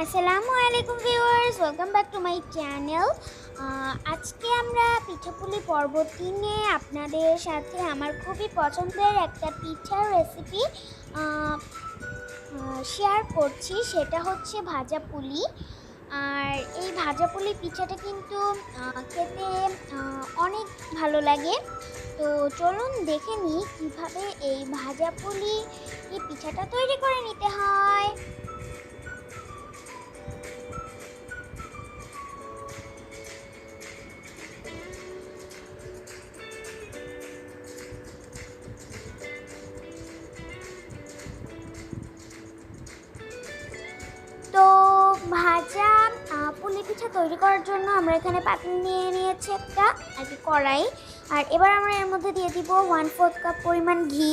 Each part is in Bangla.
আসসালামু আলাইকুম viewers, welcome back to my channel. আজকে আমরা পিঠাপুলি পর্ব 3-এ আপনাদের সাথে আমার খুবই পছন্দের একটা পিঠার রেসিপি শেয়ার করছি। সেটা হচ্ছে ভাজা পুলি। আর এই ভাজা পুলি পিঠাটা কিন্তু খেতে অনেক ভালো লাগে। তো চলুন দেখে নিই কীভাবে এই ভাজা পুলি এই পিঠাটা তৈরি করে নিতে হয়। তো ভাজা পুলি পিঠা তৈরি করার জন্য আমরা এখানে পাতিল নিয়ে নিয়েছি একটা আর কি কড়াই। আর এবার আমরা এর মধ্যে দিয়ে দিব 1/4 কাপ পরিমাণ ঘি।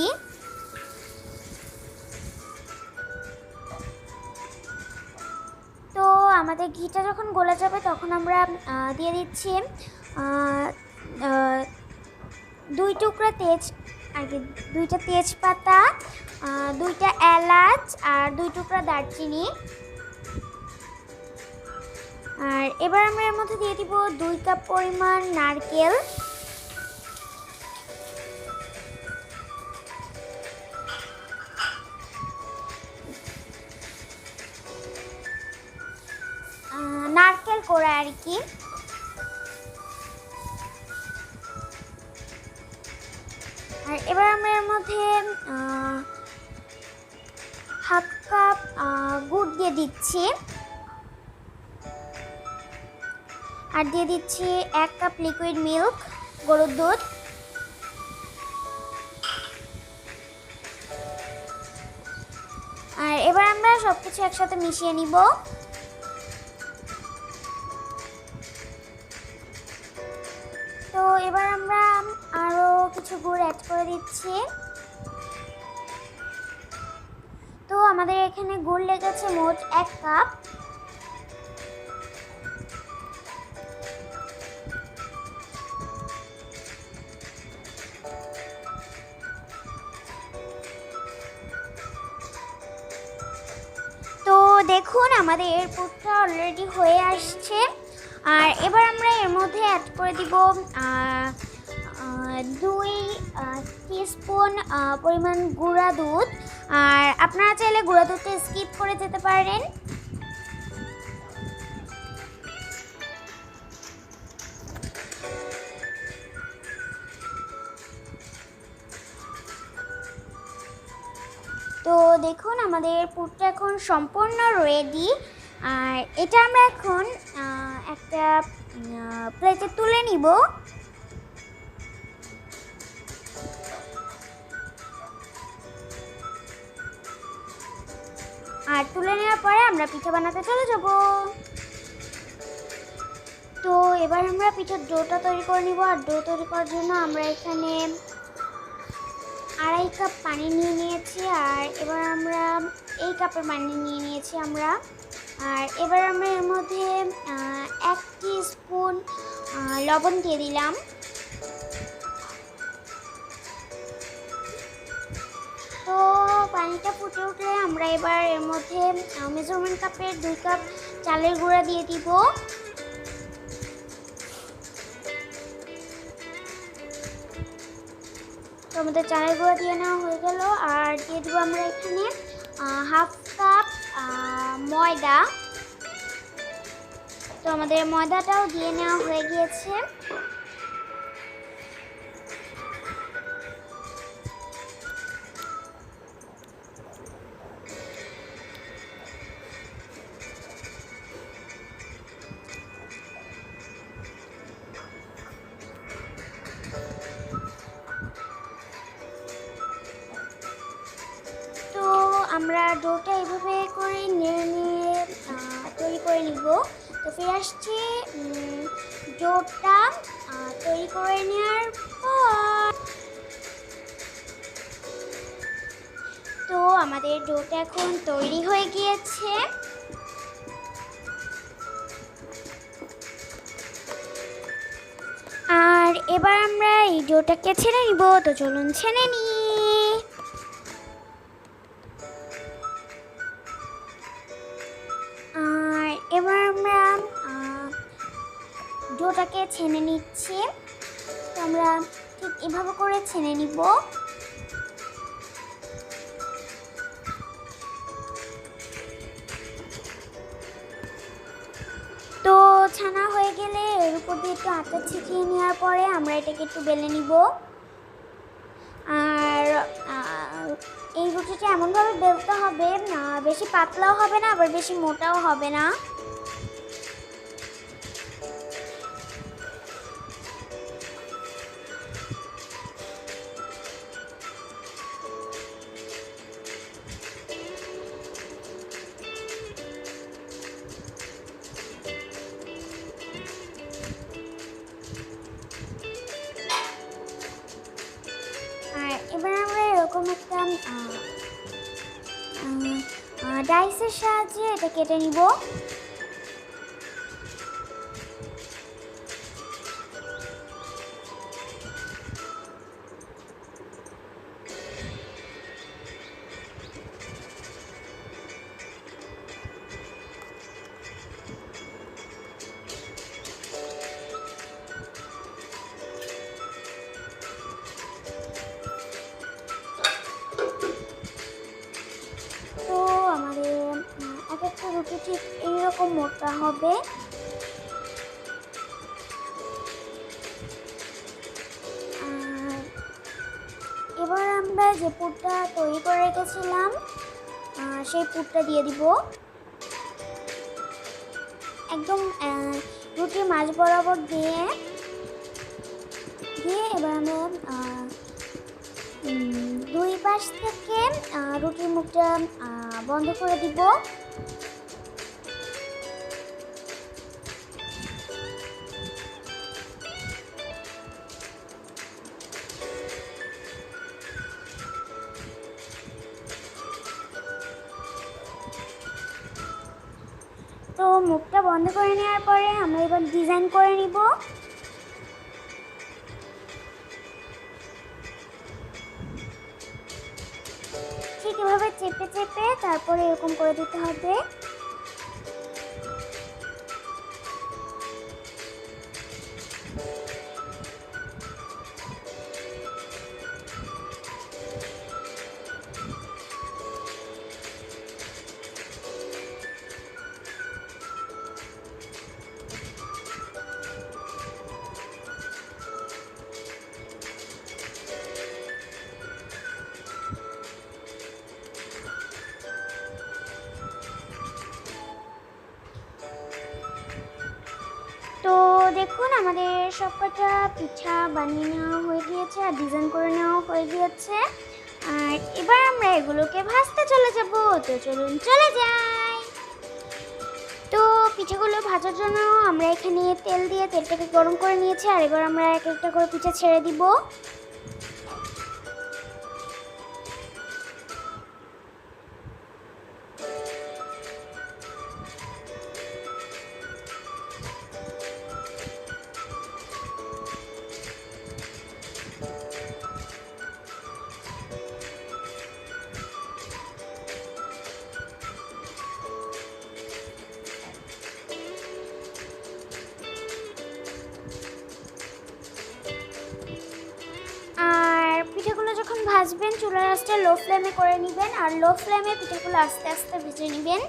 তো আমাদের ঘিটা যখন গলে যাবে তখন আমরা দিয়ে দিচ্ছি 2 টুকরা আর কি 2টা তেজপাতা, 2টা এলাচ আর 2 টুকরা দারচিনি। আর এবার আমরা এর মধ্যে দিয়ে দিব 2 কাপ পরিমাণ নারকেল, নারকেল কোড়া আর কি। আর এবার আমরা এর মধ্যে 1/2 কাপ গুড় দিয়ে দিচ্ছি, আর দিয়ে দিচ্ছি 1 কাপ লিকুইড মিল্ক, গরুর দুধ। আর এবার আমরা সবকিছু একসাথে মিশিয়ে নিব। তো এবার আমরা আরো কিছু গুড় অ্যাড করে দিচ্ছি। তো আমাদের এখানে গুড় লেগেছে মোট 1 কাপ। তো দেখুন আমাদের পুরটা অলরেডি হয়ে আসছে। আর এবার আমরা এর মধ্যে অ্যাড করে দিব 2 টিস্পুন পরিমাণ গুঁড়া দুধ। আর আপনারা চাইলে গুঁড়া দুধটা স্কিপ করে যেতে পারেন। তো দেখুন আমাদের পুরটা এখন সম্পূর্ণ রেডি। আর এটা আমরা এখন একটা প্লেটে তুলে নিব। আর তুলে নেওয়ার পরে আমরা পিঠা বানাতে চলে যাব। তো এবার আমরা পিঠার ডোটা তৈরি করে নিব। আর ডো তৈরি করার জন্য আমরা এখানে 2.5 কাপ পানি নিয়ে নিয়েছি। আর এবার আমরা এই কাপের পানি নিয়ে নিয়েছি আমরা। আর এবার আমরা এর মধ্যে 1 টিস্পুন লবণ দিয়ে দিলাম। তো পানিটা ফুটে উঠলে আমরা এবার এর মধ্যে মেজারমেন্ট কাপের 2 কাপ চালের গুঁড়া দিয়ে দিব। তো আমাদের চালের গুঁড়া দিয়ে নেওয়া হয়ে গেল। আর দিয়ে দেবো আমরা এখানে 1/2 কাপ ময়দা। তো আমাদের ময়দাটাও দিয়ে নেওয়া হয়ে গিয়েছে। আমরা ডোটা এভাবে করে নিয়ে তৈরি করে নিব। তো ফিরে আসছি ডোটা তৈরি করে নেওয়ার পর। তো আমাদের ডোটা এখন তৈরি হয়ে গিয়েছে। আর এবার আমরা এই ডোটাকে ছেড়ে নিব। তো চলুন ছেড়ে নিই। ডোটাকে ছেনে নিচ্ছি। তো আমরা ঠিক এভাবে করে ছেনে নিব। তো ছানা হয়ে গেলে এর উপর দিয়ে একটু আটা ছিটিয়ে নেওয়ার পরে আমরা এটাকে একটু বেলে নিব। আর এই রুটিটা এমনভাবে বেলতে হবে, বেশি পাতলাও হবে না আবার বেশি মোটাও হবে না। আর এবার আমরা এরকম একটা ডাইসের সাহায্যে এটা কেটে নিব। তো আমাদের এক একটা রুটি ঠিক এইরকম মোটা হবে। এবার আমরা যে পুরটা তৈরি করে রেখেছিলাম সেই পুরটা দিয়ে দিব একদম রুটির মাঝ বরাবর দিয়ে এবার আমরা দুই পাশ থেকে রুটির মুখটা বন্ধ করে দিব। তো মুখটা বন্ধ করে নেওয়ার পরে আমরা এবার ডিজাইন করে নিব। ঠিক এভাবে চেপে চেপে তারপরে এরকম করে দিতে হবে। তো দেখুন আমাদের সবকটা পিঠা বানিয়ে নেওয়া হয়ে গিয়েছে আর ডিজাইন করে নেওয়া হয়ে গিয়েছে। আর এবার আমরা এগুলোকে ভাজতে চলে যাব। তো চলুন চলে যাই। তো পিঠাগুলো ভাজার জন্য আমরা এখানে তেল দিয়ে তেলটাকে গরম করে নিয়েছি। আর এবার আমরা এক একটা করে পিঠা ছেড়ে দিব। পিঠাগুলো যখন ভাজবেন চুলার আঁচটা লো ফ্লেমে করে নেবেন আর লো ফ্লেমে পিঠাগুলো আস্তে আস্তে ভেজে নেবেন।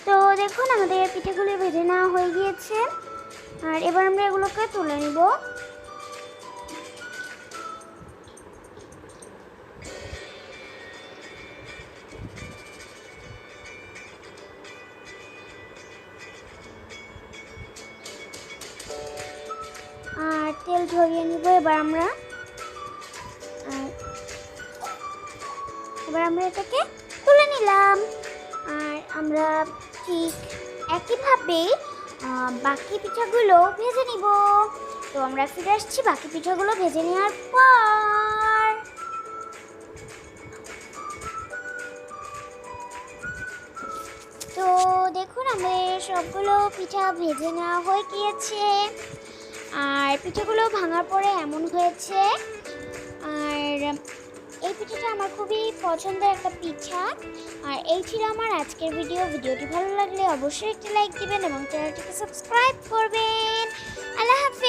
তো দেখুন আমাদের পিঠাগুলো ভেজে নেওয়া হয়ে গিয়েছে আর এবার আমরা এগুলোকে তুলে নিব। আর তেল ঝরিয়ে নিব। এবার আমরা এটাকে তুলে নিলাম। আর আমরা ঠিক একইভাবে বাকি পিঠাগুলো ভেজে নিব। তো আমরা ফিরে আসছি বাকি পিঠাগুলো ভেজে নেওয়ার পর। তো দেখুন আমাদের সবগুলো পিঠা ভেজে নেওয়া হয়ে গিয়েছে আর পিঠাগুলো ভাঙার পরে এমন হয়েছে। আর এই পিঠাটা আমার খুবই পছন্দের একটা পিঠা। আর এই ছিল আমার আজকের ভিডিওটি ভালো লাগলে অবশ্যই একটি লাইক দিবেন এবং চ্যানেলটিকে সাবস্ক্রাইব করবেন। আল্লাহ হাফেজ।